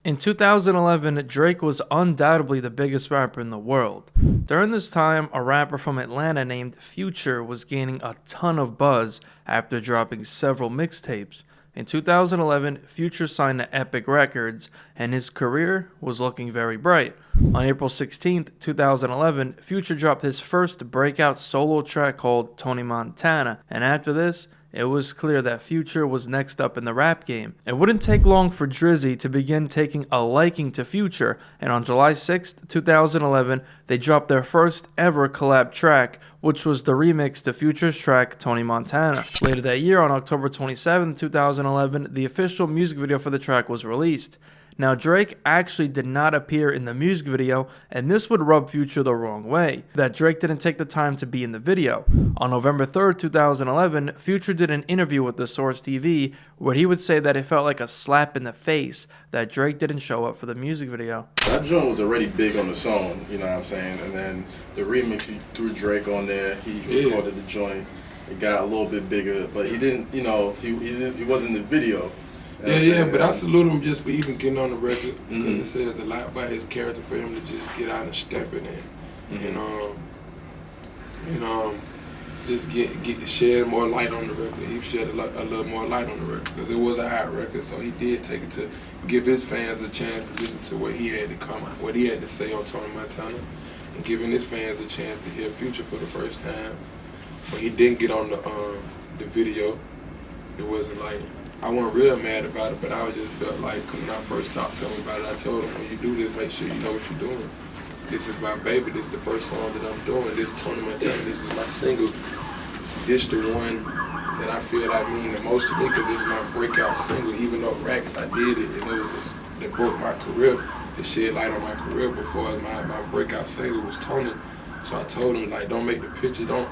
In 2011, Drake was undoubtedly the biggest rapper in the world. During this time, a rapper from Atlanta named Future was gaining a ton of buzz after dropping several mixtapes. In 2011, Future signed to Epic Records, and his career was looking very bright. On April 16, 2011, Future dropped his first breakout solo track called Tony Montana, and after this, it was clear that Future was next up in the rap game. It wouldn't take long for Drizzy to begin taking a liking to Future, and on July 6, 2011, they dropped their first ever collab track, which was the remix to Future's track Tony Montana. Later that year, on October 27, 2011, the official music video for the track was released. Now, Drake actually did not appear in the music video, and this would rub Future the wrong way, that Drake didn't take the time to be in the video. On November 3rd, 2011, Future did an interview with The Source TV where he would say that it felt like a slap in the face that Drake didn't show up for the music video. That joint was already big on the song, you know what I'm saying? And then the remix, he threw Drake on there, he recorded the joint. It got a little bit bigger, but he didn't, you know, he wasn't in the video. But I salute him just for even getting on the record because it says a lot about his character for him to just get out and step it in, and just shed more light on the record. He shed a little more light on the record because it was a hot record, so he did take it to give his fans a chance to listen to what he had to come out, what he had to say on Tony Montana, and giving his fans a chance to hear Future for the first time. But he didn't get on the video. It wasn't like. I wasn't real mad about it, but I just felt like when I first talked to him about it, I told him, when you do this, make sure you know what you're doing. This is my baby. This is the first song that I'm doing. This is Tony Montana. This is my single. This the one that I feel like mean the most to me because this is my breakout single. Even though Racks, I did it, and it was just, that broke my career. It shed light on my career before my breakout single was Tony. So I told him, like, don't make the picture, don't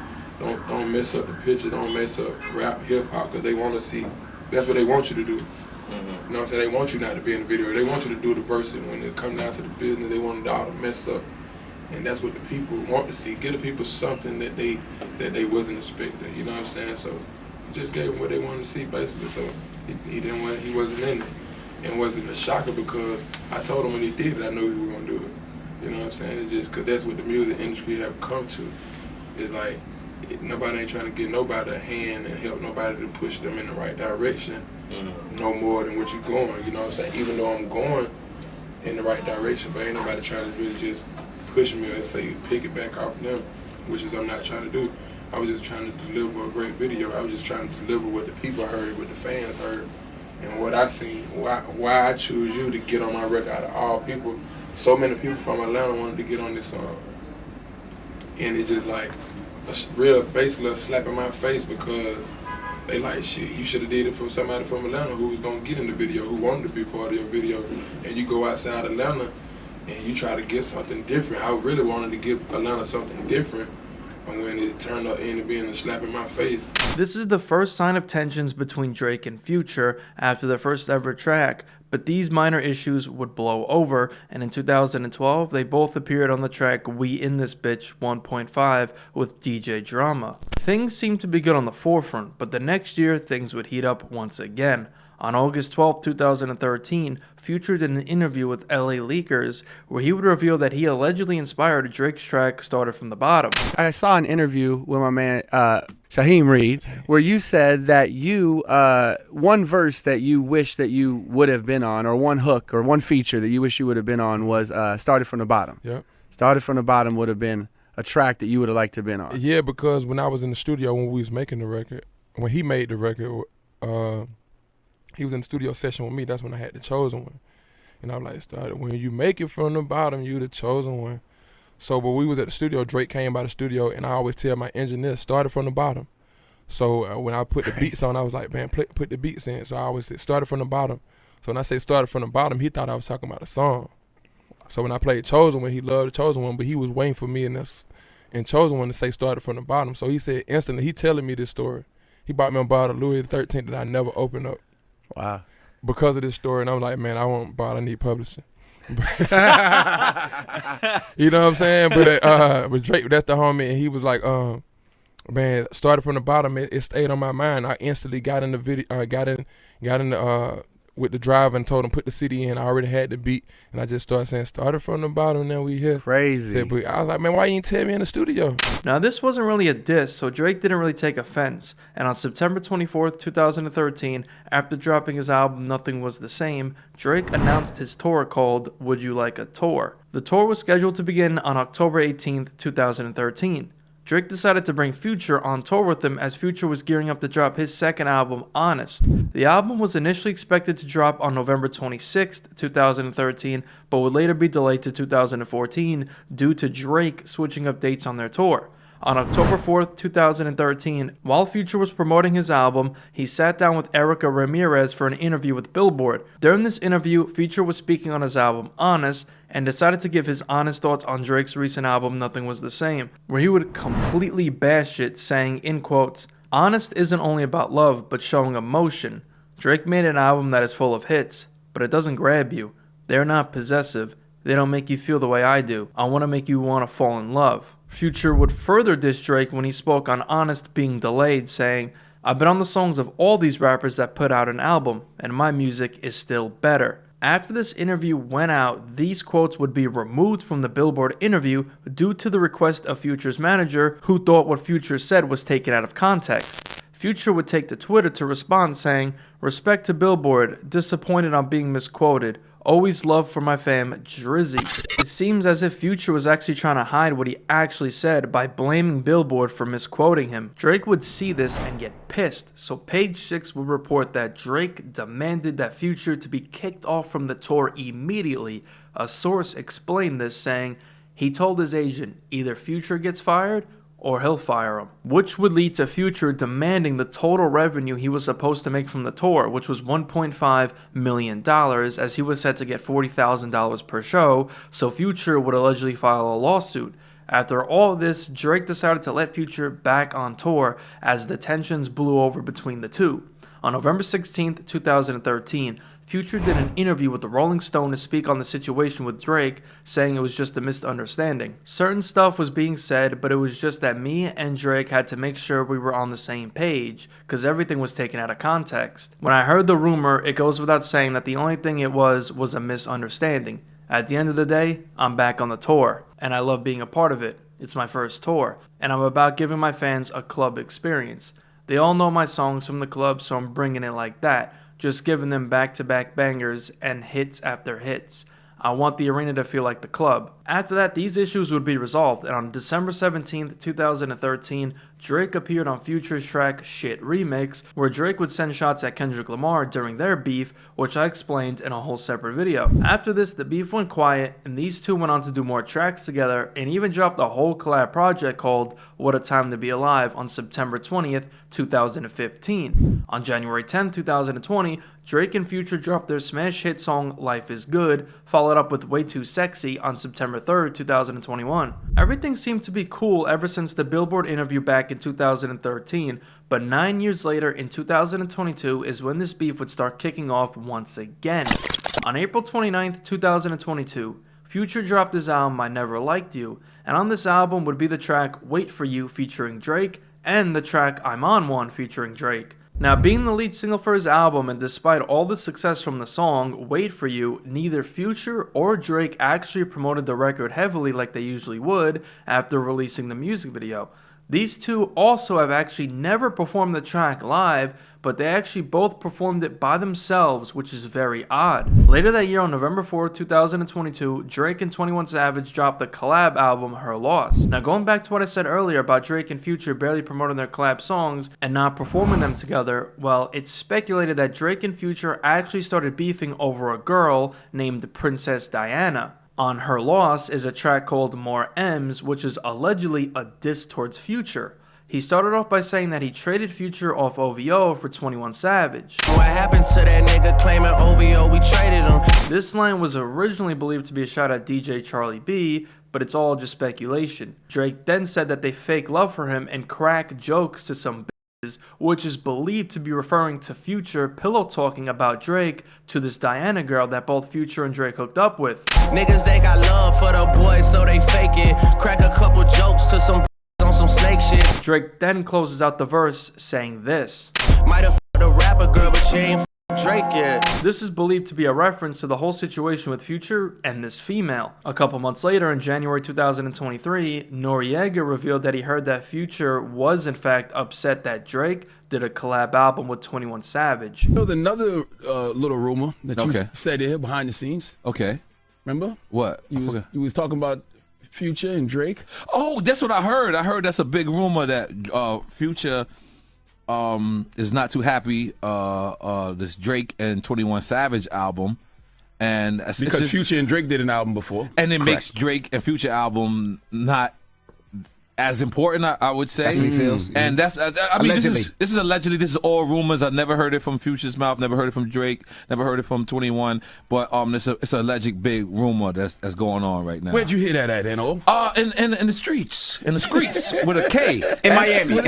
mess up the picture, don't mess up rap, hip hop, because they want to see. That's what they want you to do. You know what I'm saying? They want you not to be in the video. They want you to do the verse, and when it comes down to the business, they want it all to mess up. And that's what the people want to see. Give the people something that they wasn't expecting. You know what I'm saying? So just gave them what they wanted to see, basically. So he wasn't in it. And it wasn't a shocker because I told him when he did it, I knew he was gonna do it. You know what I'm saying? It's just because that's what the music industry have come to. It's like, nobody ain't trying to get nobody a hand and help nobody to push them in the right direction no more than what you're going, you know what I'm saying? Even though I'm going in the right direction, but ain't nobody trying to really just push me or say pick it back off them, which is I'm not trying to do. I was just trying to deliver a great video. I was just trying to deliver what the people heard, what the fans heard, and what I seen. Why I choose you to get on my record out of all people. So many people from Atlanta wanted to get on this song. And it's just like, basically a slap in my face because they like, shit, you should have did it from somebody from Atlanta who was gonna get in the video, who wanted to be part of your video, and you go outside Atlanta and you try to get something different. I really wanted to give Atlanta something different, and when it turned out into being a slap in my face. This is the first sign of tensions between Drake and Future after their first ever track, but these minor issues would blow over, and in 2012, they both appeared on the track We In This Bitch 1.5 with DJ Drama. Things seemed to be good on the forefront, but the next year, things would heat up once again. On August 12, 2013, Future did an interview with LA Leakers where he would reveal that he allegedly inspired Drake's track Started From the Bottom. I saw an interview with my man Shaheem Reed where you said that you, one verse that you wish that you would have been on, or one hook or one feature that you wish you would have been on was Started From the Bottom. Yep. Started From the Bottom would have been a track that you would have liked to have been on. Yeah, because when I was in the studio when we was making the record, when he made the record, he was in the studio session with me. That's when I had the chosen one. And I'm like, when you make it from the bottom, you the chosen one. So when we was at the studio, Drake came by the studio, and I always tell my engineer, started from the bottom. So when I put the beats on, I was like, man, put the beats in. So I always say, started from the bottom. So when I say started from the bottom, he thought I was talking about a song. So when I played Chosen One, he loved the Chosen One, but he was waiting for me in Chosen One to say started from the bottom. So he said instantly, he telling me this story. He bought me a bottle of Louis XIII that I never opened up. Wow. Because of this story, and I'm like, man, I won't buy it, I need publishing. You know what I'm saying? But Drake, that's the homie, and he was like, man, started from the bottom. It stayed on my mind. I instantly got in the video, got in the with the driver and told him put the CD in. I already had the beat, and I just started saying, started from the bottom, now we here. Crazy. Said, but I was like, man, why you ain't tell me in the studio? Now, this wasn't really a diss, so Drake didn't really take offense. And on September 24th, 2013, after dropping his album Nothing Was the Same, Drake announced his tour called Would You Like a Tour? The tour was scheduled to begin on October 18th, 2013. Drake decided to bring Future on tour with him as Future was gearing up to drop his second album, Honest. The album was initially expected to drop on November 26th, 2013, but would later be delayed to 2014 due to Drake switching up dates on their tour. On October 4th, 2013, while Future was promoting his album, he sat down with Erica Ramirez for an interview with Billboard. During this interview, Future was speaking on his album, Honest, and decided to give his honest thoughts on Drake's recent album, Nothing Was the Same, where he would completely bash it, saying, in quotes, "Honest isn't only about love, but showing emotion. Drake made an album that is full of hits, but it doesn't grab you. They're not possessive. They don't make you feel the way I do. I want to make you want to fall in love." Future would further diss Drake when he spoke on Honest being delayed, saying, "I've been on the songs of all these rappers that put out an album, and my music is still better." After this interview went out, these quotes would be removed from the Billboard interview due to the request of Future's manager, who thought what Future said was taken out of context. Future would take to Twitter to respond saying, "Respect to Billboard, disappointed on being misquoted. Always love for my fam, Drizzy." It seems as if Future was actually trying to hide what he actually said by blaming Billboard for misquoting him. Drake would see this and get pissed, so Page 6 would report that Drake demanded that Future to be kicked off from the tour immediately. A source explained this, saying, he told his agent, either Future gets fired or he'll fire him, which would lead to Future demanding the total revenue he was supposed to make from the tour, which was $1.5 million, as he was set to get $40,000 per show, so Future would allegedly file a lawsuit. After all this, Drake decided to let Future back on tour as the tensions blew over between the two. On November 16th, 2013, Future did an interview with the Rolling Stone to speak on the situation with Drake, saying it was just a misunderstanding. Certain stuff was being said, but it was just that me and Drake had to make sure we were on the same page, because everything was taken out of context. When I heard the rumor, it goes without saying that the only thing it was a misunderstanding. At the end of the day, I'm back on the tour, and I love being a part of it. It's my first tour, and I'm about giving my fans a club experience. They all know my songs from the club, so I'm bringing it like that. Just giving them back-to-back bangers and hits after hits. I want the arena to feel like the club. After that, these issues would be resolved, and on December 17th, 2013, Drake appeared on Future's track Shit Remix, where Drake would send shots at Kendrick Lamar during their beef, which I explained in a whole separate video. After this, the beef went quiet, and these two went on to do more tracks together, and even dropped a whole collab project called What a Time to Be Alive on September 20th, 2015. On January 10th, 2020, Drake and Future dropped their smash hit song Life Is Good, followed up with Way Too Sexy on September 3rd, 2021. Everything seemed to be cool ever since the Billboard interview back in 2013, but 9 years later in 2022 is when this beef would start kicking off once again. On April 29th, 2022, Future dropped his album I Never Liked You, and on this album would be the track Wait For You featuring Drake, and the track I'm On One featuring Drake. Now, being the lead single for his album, and despite all the success from the song, Wait For You, neither Future or Drake actually promoted the record heavily like they usually would after releasing the music video. These two also have actually never performed the track live, but they actually both performed it by themselves, which is very odd. Later that year, on November 4th, 2022, Drake and 21 Savage dropped the collab album Her Loss. Now, going back to what I said earlier about Drake and Future barely promoting their collab songs and not performing them together, well, it's speculated that Drake and Future actually started beefing over a girl named Princess Diana. On Her Loss is a track called More M's, which is allegedly a diss towards Future. He started off by saying that he traded Future off OVO for 21 Savage. What happened to that nigga claiming OVO, we traded him. This line was originally believed to be a shot at DJ Charlie B, but it's all just speculation. Drake then said that they fake love for him and crack jokes to some bitches, which is believed to be referring to Future pillow talking about Drake to this Diana girl that both Future and Drake hooked up with. Niggas, they got love for the boys, so they fake it. Crack a couple jokes to some on some snake shit. Drake then closes out the verse saying this. Might have f***ed a rapper girl, but she ain't f***ed Drake, yeah. This is believed to be a reference to the whole situation with Future and this female. A couple months later, in January 2023, Noriega revealed that he heard that Future was in fact upset that Drake did a collab album with 21 Savage. You know, another little rumor that you said here behind the scenes. Okay. Remember? What? You was talking about Future and Drake. Oh, that's what I heard. I heard that's a big rumor that Future is not too happy this Drake and 21 Savage album, and because Future and Drake did an album before, and it makes Drake and Future album not as important, I would say. That's what he feels. And that's, I mean, this is allegedly, this is all rumors. I never heard it from Future's mouth, never heard it from Drake, never heard it from 21. But it's a alleged big rumor that's going on right now. Where'd you hear that at, N.O.? In the streets, with a K. In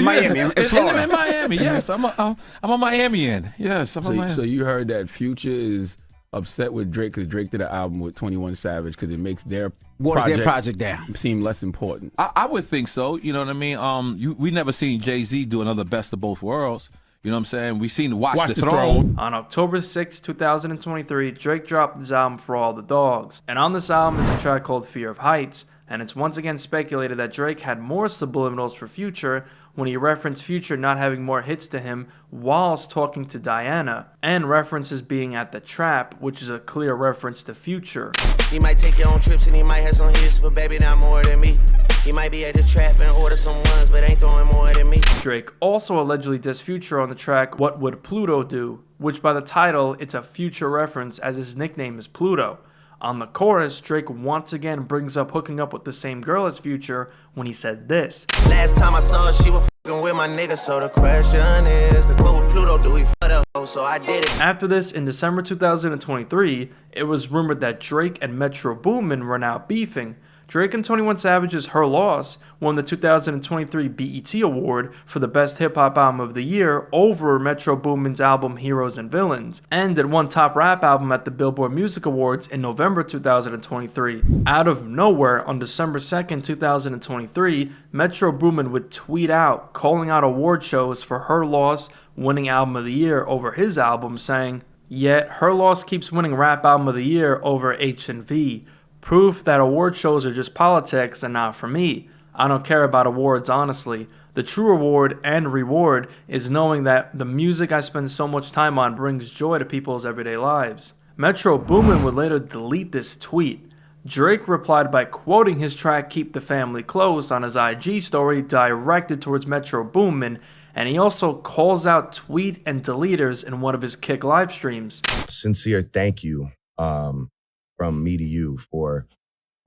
Miami, in Florida. In Miami, yes. I'm a Miamian. Yes, I'm a Miami. So you heard that Future is upset with Drake because Drake did an album with 21 Savage because it makes their project down seem less important. I would think so. You know what I mean? We never seen Jay-Z do another best of both worlds. You know what I'm saying? We seen Watch the Throne. On October 6, 2023, Drake dropped his album For All the Dogs. And on this album is a track called Fear of Heights. And it's once again speculated that Drake had more subliminals for Future when he referenced Future not having more hits to him whilst talking to Diana, and references being at the trap, which is a clear reference to Future. He might take your own trips and he might have some hits, but baby not more than me. He might be at the trap and order some ones, but ain't throwing more than me. Drake also allegedly dissed Future on the track What Would Pluto Do, which by the title, it's a Future reference as his nickname is Pluto. On the chorus, Drake once again brings up hooking up with the same girl as Future when he said this. Last time I saw her, she was f***ing with my nigga, so the question is, what would Pluto do? He f***ed up, so I did it. After this, in December 2023, it was rumored that Drake and Metro Boomin were now beefing. Drake and 21 Savage's Her Loss won the 2023 BET Award for the Best Hip Hop Album of the Year over Metro Boomin's album Heroes and Villains, and it won Top Rap Album at the Billboard Music Awards in November 2023. Out of nowhere, on December 2nd, 2023, Metro Boomin would tweet out calling out award shows for Her Loss winning Album of the Year over his album, saying, "Yet Her Loss keeps winning Rap Album of the Year over H&V. Proof that award shows are just politics and not for me. I don't care about awards, honestly. The true reward and reward is knowing that the music I spend so much time on brings joy to people's everyday lives." Metro Boomin would later delete this tweet. Drake replied by quoting his track Keep the Family Close on his IG story directed towards Metro Boomin, and he also calls out tweet and deleters in one of his Kick live streams. Sincere thank you from me to you for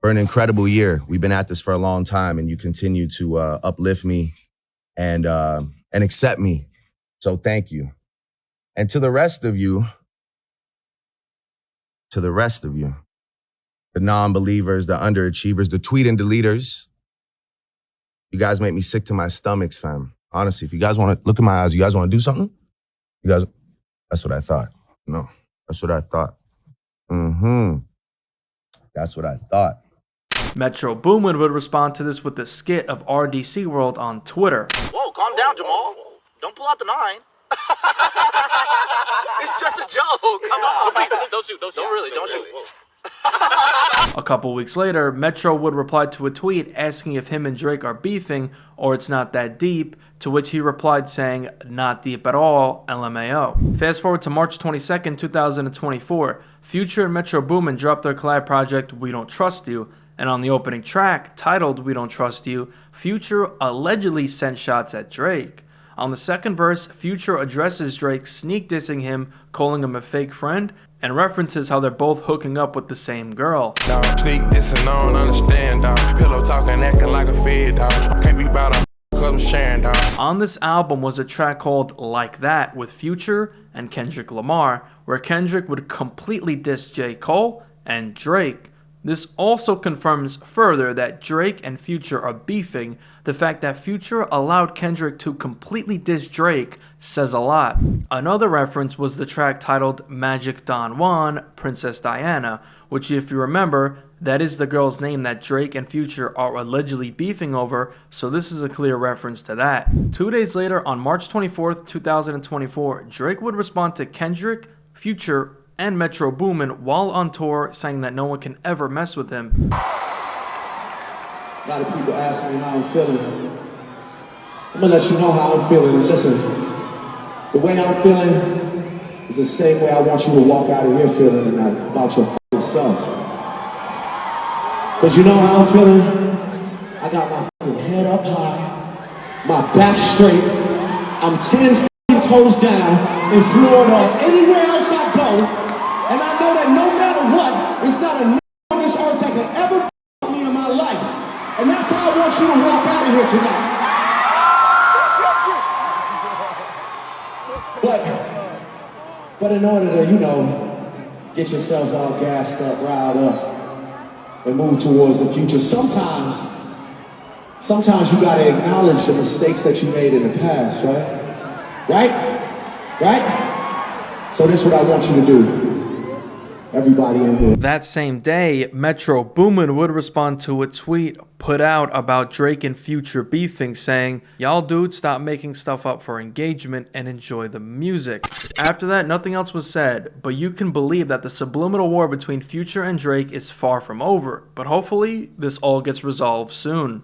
an incredible year. We've been at this for a long time, and you continue to uplift me and accept me. So thank you. And to the rest of you, the non-believers, the underachievers, the tweet and deleters, you guys make me sick to my stomachs, fam. Honestly, if you guys want to look in my eyes, you guys want to do something? You guys, that's what I thought. No, that's what I thought. That's what I thought. Metro Boomin would respond to this with the skit of RDC World on Twitter. Whoa, calm down, Jamal. Don't pull out the 9. It's just a joke. Come on. Don't shoot. Don't shoot. A couple weeks later, Metro would reply to a tweet asking if him and Drake are beefing or it's not that deep, to which he replied saying, "Not deep at all, LMAO." Fast forward to March 22nd, 2024. Future and Metro Boomin dropped their collab project We Don't Trust You, and on the opening track, titled We Don't Trust You, Future allegedly sent shots at Drake. On the second verse, Future addresses Drake sneak dissing him, calling him a fake friend, and references how they're both hooking up with the same girl. Dog, sneak dissing, I don't understand, dog. Pillow talking, acting like a fed, dog. Can't be about a cause I'm sharing, dog. On this album was a track called Like That with Future and Kendrick Lamar, where Kendrick would completely diss J. Cole and Drake. This also confirms further that Drake and Future are beefing. The fact that Future allowed Kendrick to completely diss Drake says a lot. Another reference was the track titled Magic Don Juan, Princess Diana, which, if you remember, that is the girl's name that Drake and Future are allegedly beefing over, so this is a clear reference to that. 2 days later, on March 24th, 2024, Drake would respond to Kendrick, Future and Metro Boomin, while on tour, saying that no one can ever mess with him. A lot of people ask me how I'm feeling. I'm gonna let you know how I'm feeling. And listen, the way I'm feeling is the same way I want you to walk out of here feeling tonight about your f***ing self. Cause you know how I'm feeling? I got my f***ing head up high, my back straight, I'm 10 f***ing toes down in Florida or anywhere else I go, and I know that no matter what, it's not a n*** on this earth that can ever f*** me in my life. And that's how I want you to walk out of here tonight. But in order to, you know, get yourself all gassed up, riled up, and move towards the future, sometimes you gotta acknowledge the mistakes that you made in the past, right? Right? So this is what I want you to do. Everybody in here. That same day, Metro Boomin would respond to a tweet put out about Drake and Future beefing, saying, "Y'all dudes stop making stuff up for engagement and enjoy the music." After that, nothing else was said, but you can believe that the subliminal war between Future and Drake is far from over, but hopefully this all gets resolved soon.